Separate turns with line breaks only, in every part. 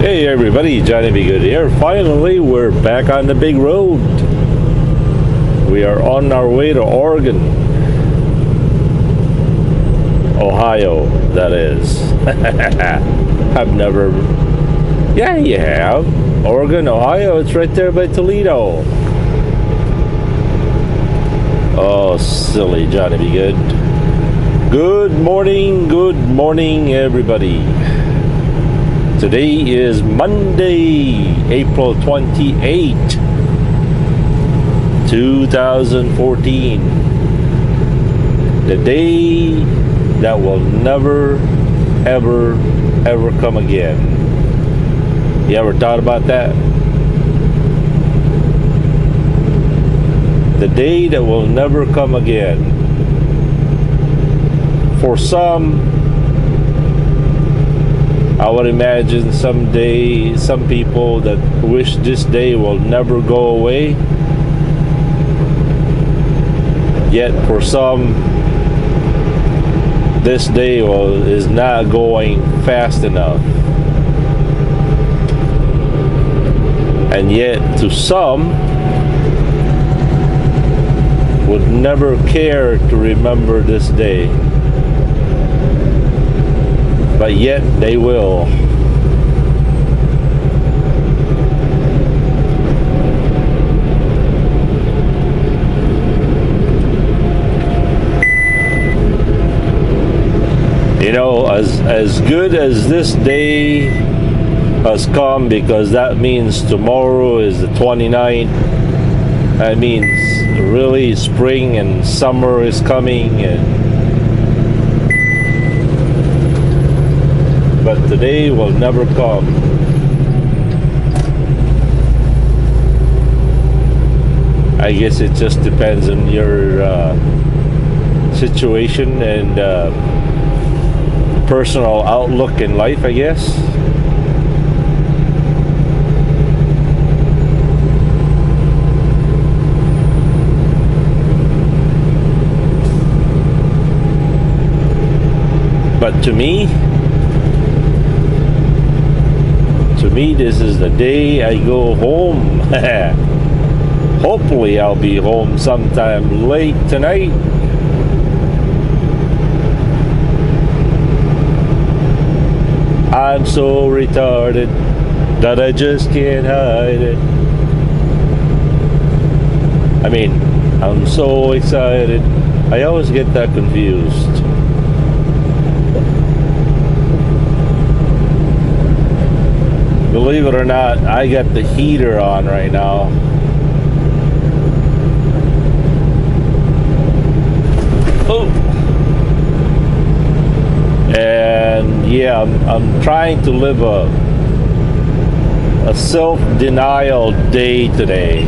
Hey everybody, Johnny B. Good here. Finally, we're back on the big road. We are on our way to Oregon. Ohio, that is. I've never... Yeah, you have. Oregon, Ohio, it's right there by Toledo. Oh, silly Johnny B. Good. Good morning, everybody. Today is Monday, April 28, 2014. The day that will never, ever come again. You ever thought about that? The day that will never come again. For some, I would imagine someday, some people that wish this day will never go away. Yet for some, this day is not going fast enough. And yet to some, would never care to remember this day. But yet they will. You know, as good as this day has come, because that means tomorrow is the 29th. That means really spring and summer is coming, but today will never come. I guess it just depends on your situation and personal outlook in life, I guess. But to me, this is the day I go home. Hopefully I'll be home sometime late tonight. I'm so retarded that I just can't hide it. I mean, I'm so excited. I always get that confused. Believe it or not, I got the heater on right now. Oh. And yeah, I'm trying to live a self-denial day today.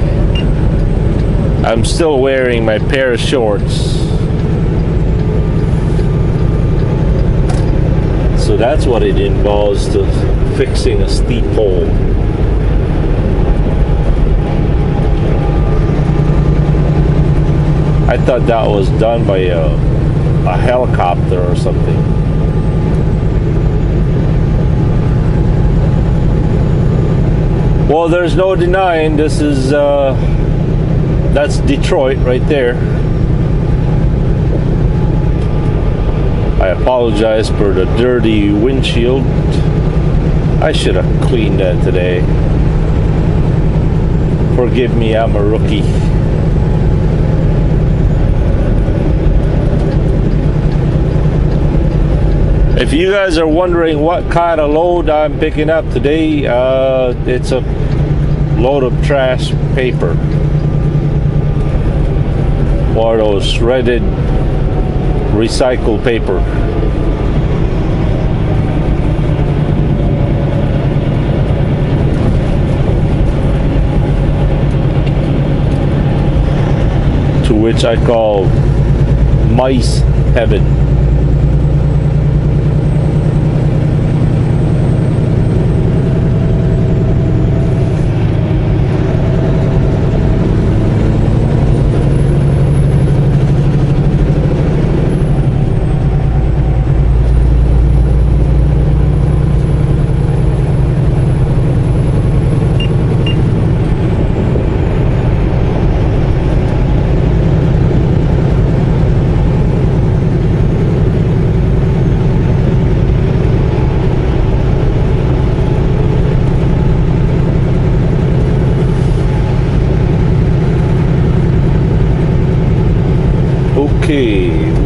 I'm still wearing my pair of shorts. So that's what it involves, to fixing a steep hole. I thought that was done by a helicopter or something. Well, there's no denying this is that's Detroit right there. I apologize for the dirty windshield. I should have cleaned that today. Forgive me, I'm a rookie. If you guys are wondering what kind of load I'm picking up today, it's a load of trash paper. Or those shredded recycled paper. To which I call mice heaven.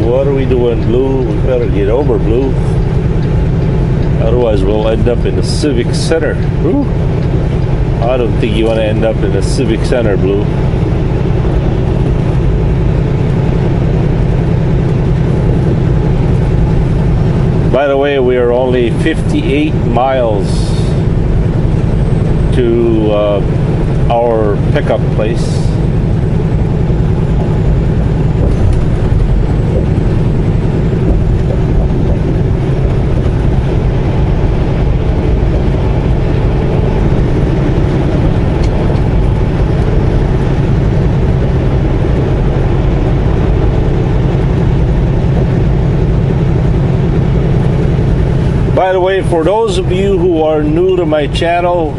what are we doing, Blue? We better get over, Blue. Otherwise, we'll end up in the Civic Center. Ooh. I don't think you want to end up in the Civic Center, Blue. By the way, we are only 58 miles to our pickup place. By the way, for those of you who are new to my channel,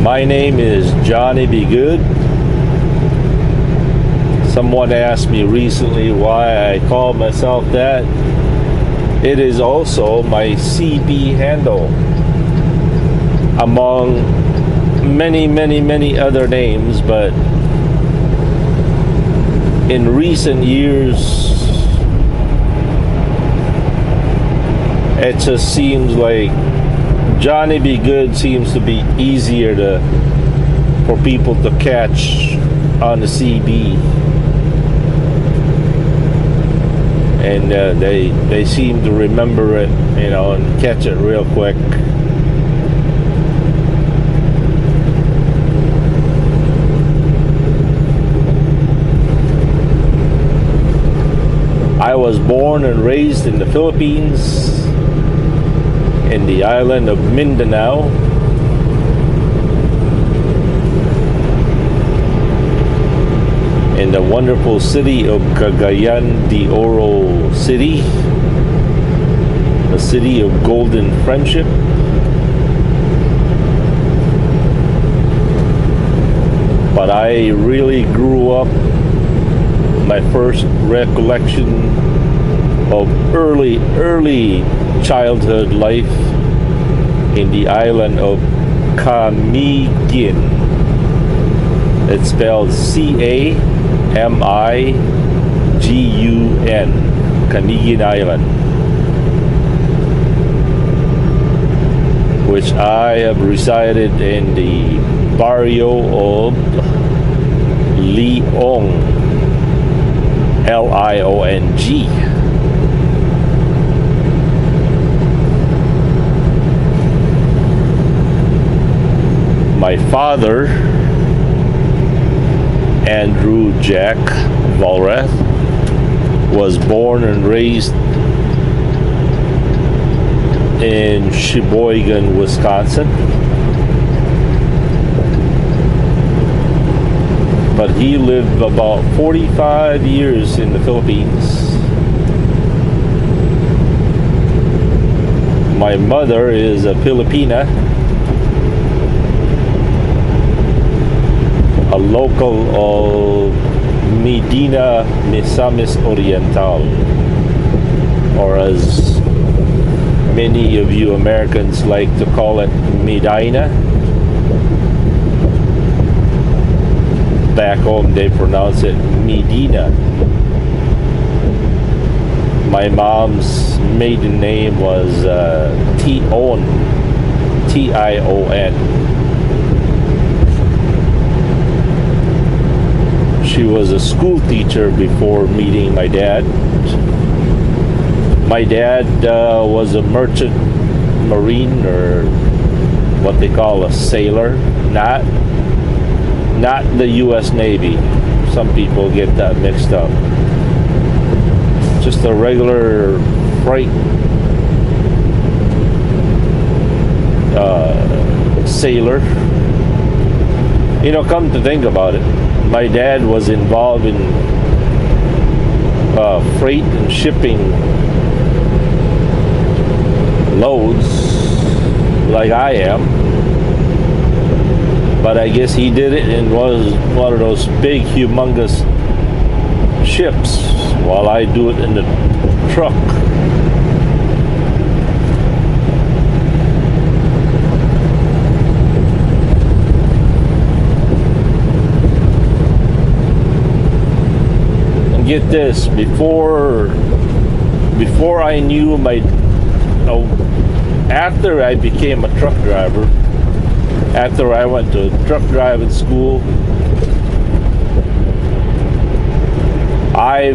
my name is Johnny Be Good. Someone asked me recently why I call myself that. It is also my CB handle, among many other names, but in recent years, it just seems like Johnny Be Good seems to be easier for people to catch on the CB, and they seem to remember it, and catch it real quick. I was born and raised in the Philippines, in the island of Mindanao. In the wonderful city of Cagayan de Oro City, the city of golden friendship. But I really grew up, my first recollection of early childhood life in the island of Camiguin. It's spelled C-A-M-I-G-U-N, Camiguin Island, which I have resided in the barrio of Liong, L-I-O-N-G. My father, Andrew Jack Valrath, was born and raised in Sheboygan, Wisconsin. But he lived about 45 years in the Philippines. My mother is a Filipina, a local of Medina Misamis Oriental, or as many of you Americans like to call it, Medina. Back home they pronounce it Medina. My mom's maiden name was Tion, T-I-O-N. She was a school teacher before meeting my dad. My dad was a merchant marine, or what they call a sailor, not the U.S. Navy. Some people get that mixed up. Just a regular freight sailor. Come to think about it, my dad was involved in freight and shipping loads like I am, but I guess he did it in one of those big humongous ships, while I do it in the truck. get this, before I knew after I became a truck driver, after I went to truck driving school, I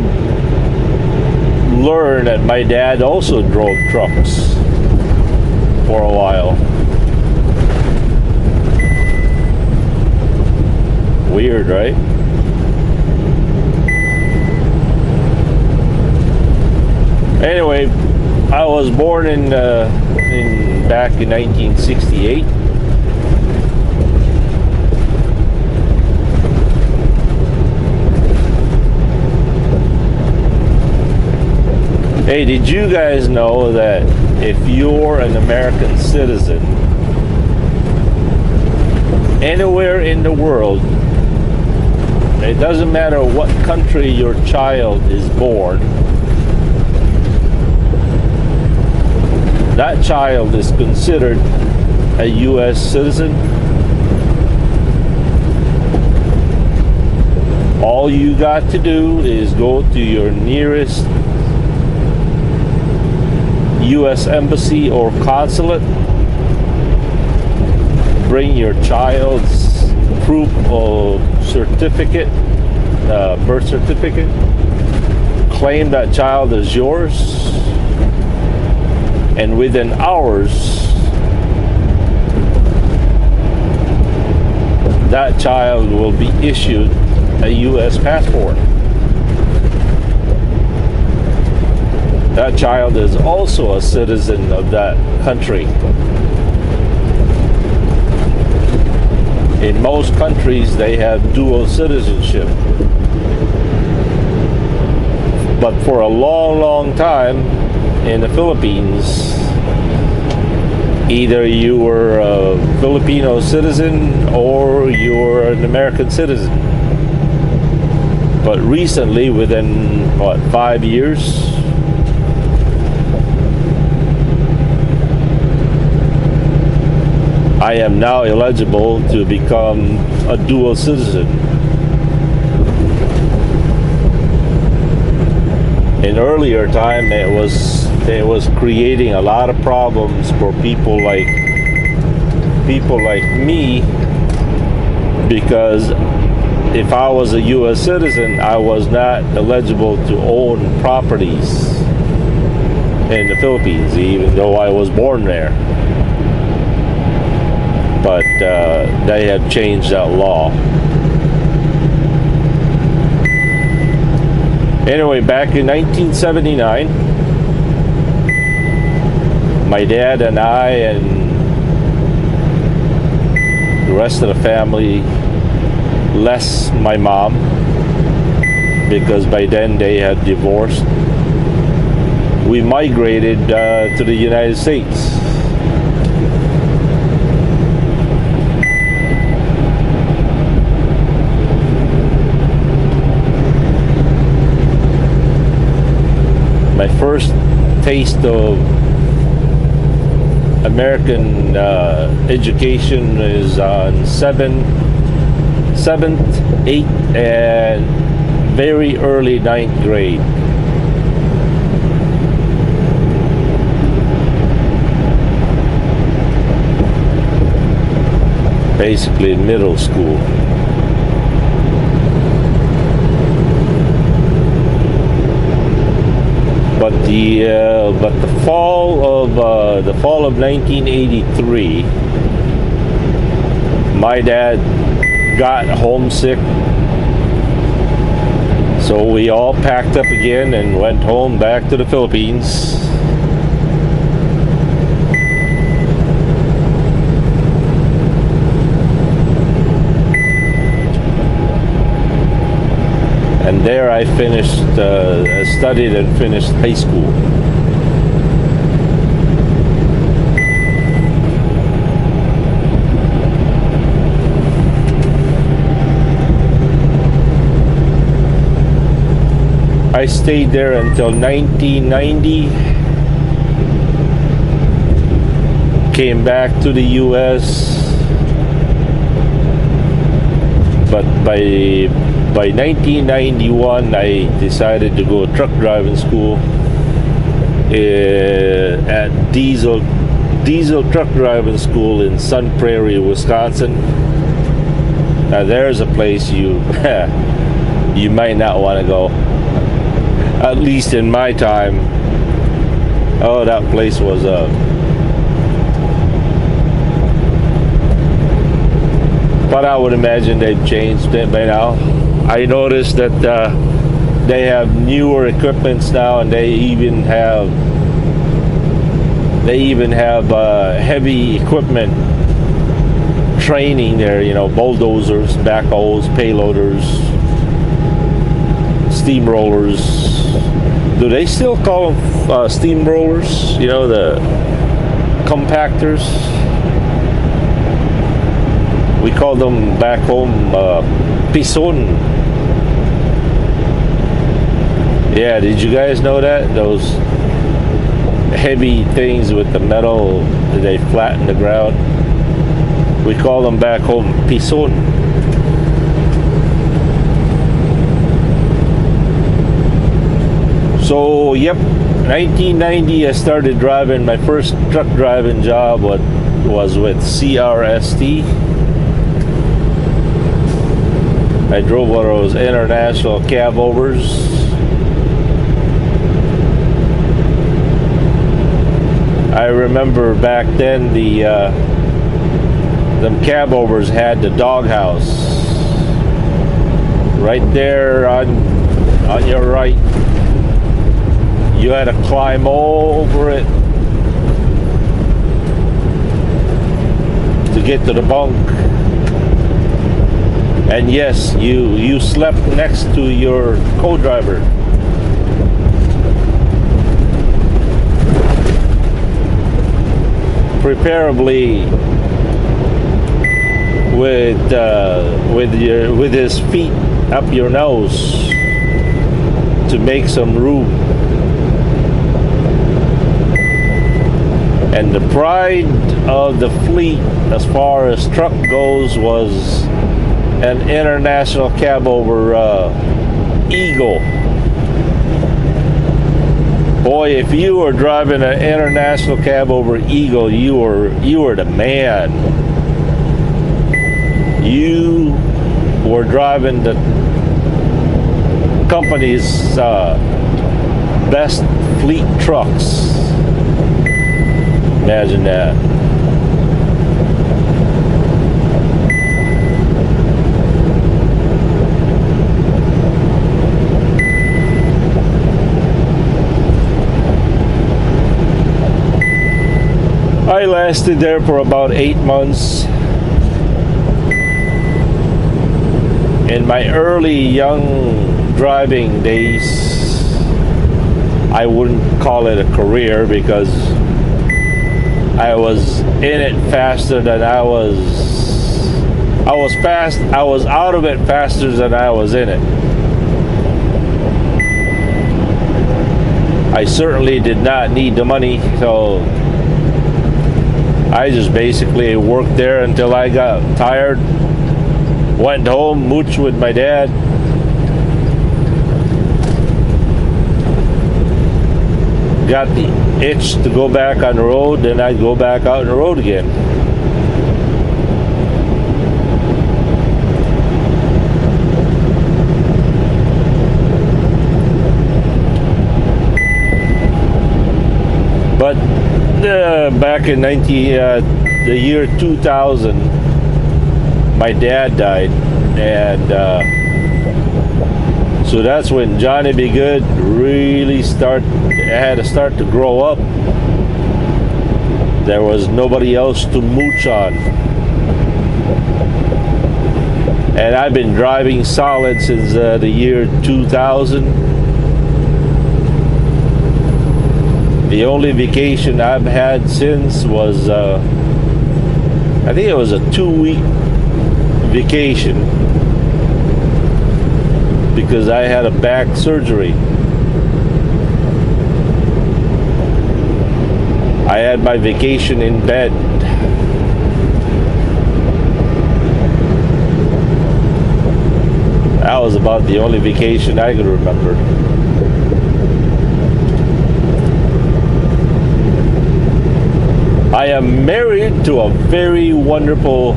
learned that my dad also drove trucks for a while. Weird, right? Anyway, I was born back in 1968. Hey, did you guys know that if you're an American citizen anywhere in the world, it doesn't matter what country your child is born, that child is considered a U.S. citizen? All you got to do is go to your nearest U.S. embassy or consulate, bring your child's proof of certificate, birth certificate, claim that child as yours, and within hours that child will be issued a U.S. passport. That child is also a citizen of that country. In most countries, they have dual citizenship. But for a long, long time in the Philippines, either you were a Filipino citizen or you were an American citizen. But recently, within 5 years, I am now eligible to become a dual citizen. In earlier time, it was creating a lot of problems for people like me, because if I was a U.S. citizen, I was not eligible to own properties in the Philippines, even though I was born there. But they have changed that law. Anyway, back in 1979, my dad and I and the rest of the family, less my mom, because by then they had divorced, we migrated to the United States. My first taste of American education is on 7th, 8th, and very early 9th grade. Basically middle school. But the fall of 1983, my dad got homesick, so we all packed up again and went home back to the Philippines. And there I finished, studied and finished high school. I stayed there until 1990. Came back to the U.S. But by By 1991, I decided to go truck driving school at Diesel Truck Driving School in Sun Prairie, Wisconsin. Now there's a place you you might not want to go. At least in my time. Oh, that place was but I would imagine they've changed it by now. I noticed that they have newer equipments now, and they even have heavy equipment training there. You know, bulldozers, backhoes, payloaders, steamrollers. Do they still call them steamrollers? You know, the compactors. We call them back home pison. Yeah, did you guys know that? Those heavy things with the metal that they flatten the ground. We call them back home pison. So, yep, 1990 I started driving. My first truck driving job was with CRST. I drove one of those international cab overs. I remember back then them cab overs had the doghouse right there on your right. You had to climb over it to get to the bunk. And yes, you slept next to your co-driver. Preferably with his feet up your nose to make some room. And the pride of the fleet as far as truck goes was an international cab over Eagle. Boy, if you were driving an international cab over Eagle, you were the man. You were driving the company's best fleet trucks. Imagine that. I lasted there for about 8 months. In my early young driving days, I wouldn't call it a career because I was in it faster than I was out of it faster than I was in it. I certainly did not need the money, so I just basically worked there until I got tired, went home, mooched with my dad. Got the itch to go back on the road, then I'd go back out on the road again. But back in the year 2000, my dad died, and so that's when Johnny B. Good really had to start to grow up. There was nobody else to mooch on, and I've been driving solid since the year 2000. The only vacation I've had since was I think it was a 2-week vacation because I had a back surgery. I had my vacation in bed. That was was about the only vacation I could remember. I am married to a very wonderful,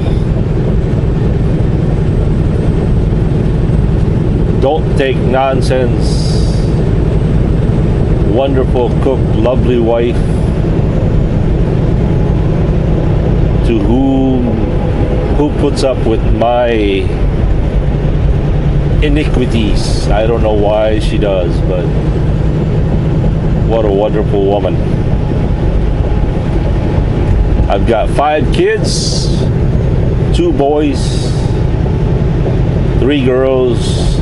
don't take nonsense, wonderful cook, lovely wife, to who puts up with my iniquities. I don't know why she does, but what a wonderful woman. I've got 5 kids, 2 boys, 3 girls,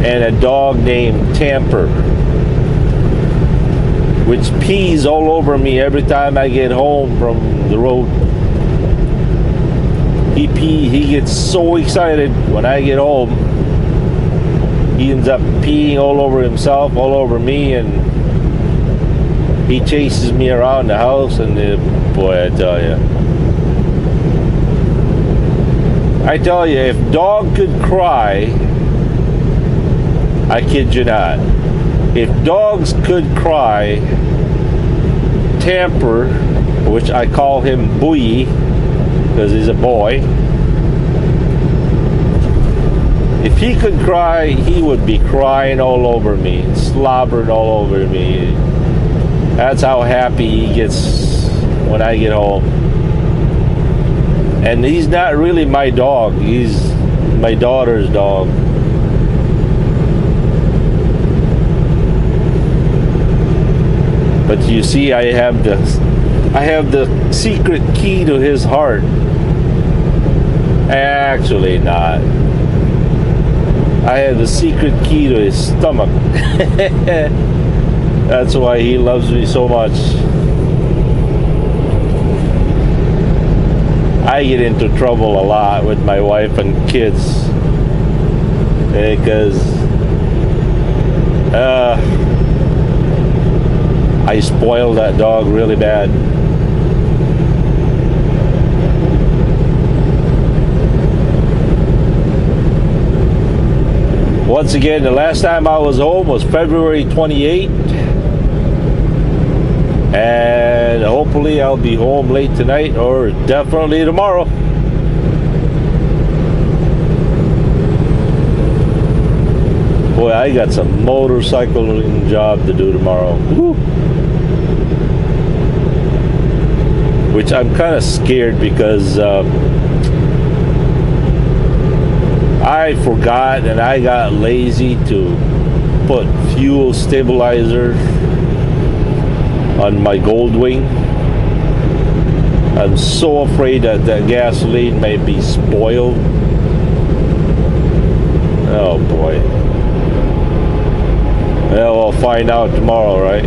and a dog named Tamper, which pees all over me every time I get home from the road. He gets so excited when I get home. He ends up peeing all over himself, all over me, and he chases me around the house, and boy, I tell you, if dog could cry, I kid you not, if dogs could cry, Tamper, which I call him Booey because he's a boy, if he could cry, he would be crying all over me, slobbering all over me. That's how happy he gets when I get home. And he's not really my dog. He's my daughter's dog. But you see, I have the secret key to his heart. Actually not. I have the secret key to his stomach. That's why he loves me so much. I get into trouble a lot with my wife and kids because I spoil that dog really bad. Once again, the last time I was home was February 28th. And hopefully I'll be home late tonight or definitely tomorrow. Boy, I got some motorcycling job to do tomorrow. Woo. Which I'm kind of scared because I forgot and I got lazy to put fuel stabilizer on my Goldwing. I'm so afraid that the gasoline may be spoiled. Oh boy. Well, we'll find out tomorrow, right?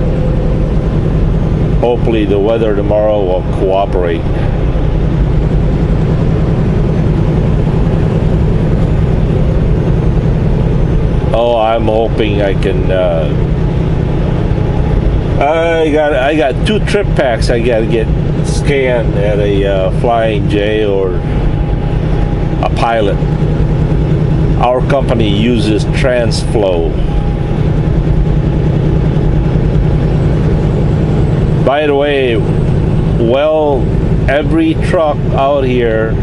Hopefully the weather tomorrow will cooperate. Oh, I'm hoping I can I got 2 trip packs I gotta get scanned at a Flying J or a Pilot. Our company uses TransFlow. By the way, well, every truck out here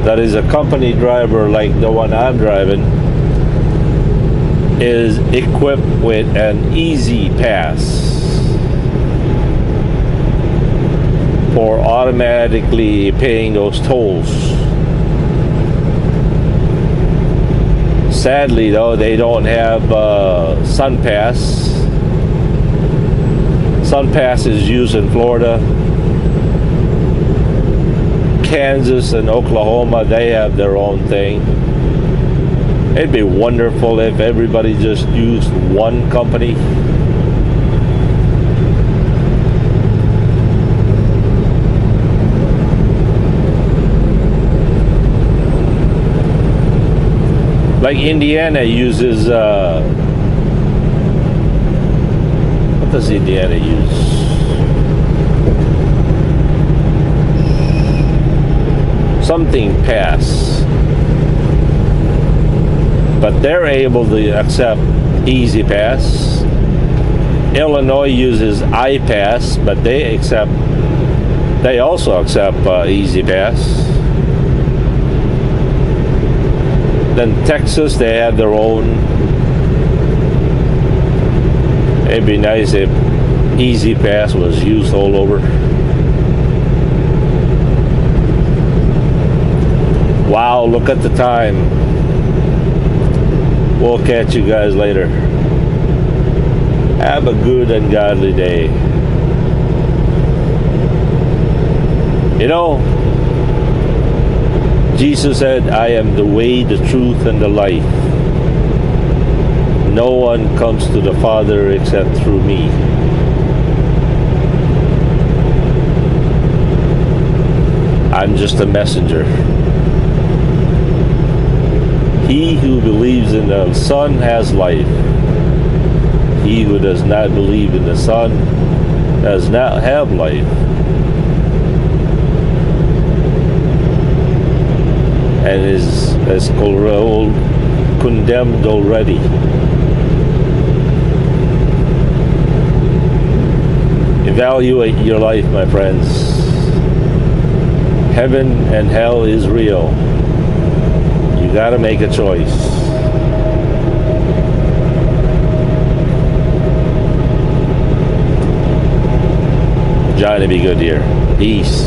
that is a company driver like the one I'm driving is equipped with an Easy Pass for automatically paying those tolls. Sadly though, they don't have SunPass. SunPass is used in Florida. Kansas and Oklahoma, they have their own thing. It'd be wonderful if everybody just used one company. Like Indiana uses, what does Indiana use? Something Pass. but they're able to accept Easy Pass. Illinois uses iPass, but they also accept Easy Pass. Then Texas, they have their own. It'd be nice if Easy Pass was used all over. Wow, look at the time. We'll catch you guys later. Have a good and godly day. You know, Jesus said, I am the way, the truth, and the life. No one comes to the Father except through me. I'm just a messenger. He who believes in the Son has life. He who does not believe in the Son does not have life. And is condemned already. Evaluate your life, my friends. Heaven and hell is real. You gotta make a choice. Johnny B. Good here. Peace.